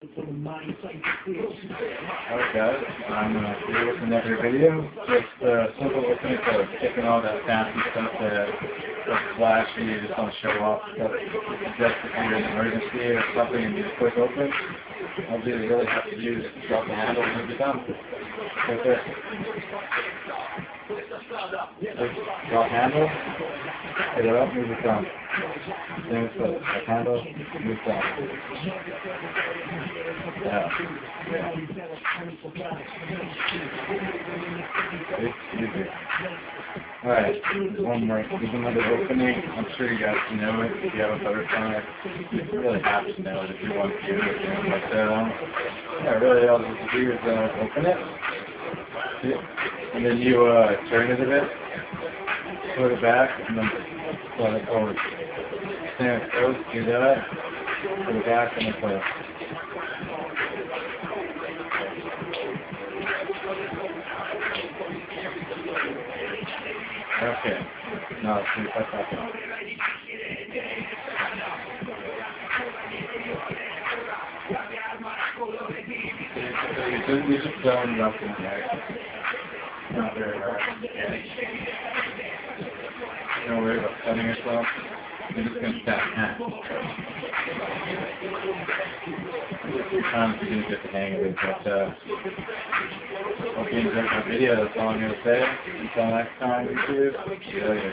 Alright guys, I'm here with another video. Just simple looking for skipping all that fancy stuff that's flashy, you just want to show off stuff. Just if you're in an emergency or something and need a quick open, all you really have to do is drop the handle and you'll be done. Right there. Drop handle, hit it up, move it down. Same as this. Drop handle, move down. Yeah. It's easy. Alright, there's one more. There's another opening. I'm sure you guys know it if you have a butterfly. You really have to know it if you want to do it. But yeah, really all you have to do is open it. And then you turn it a bit, put it back, and then let it over. Stand it close, do that, put it back, and then put it. Okay, now let's see if that's happening. You just don't rough in there. Not very hard. Don't worry about cutting yourself. You're just going to tap hands. Sometimes you didn't get the hang of it, but hope you enjoyed my video. That's all I'm going to say. Until next time, YouTube. See you later.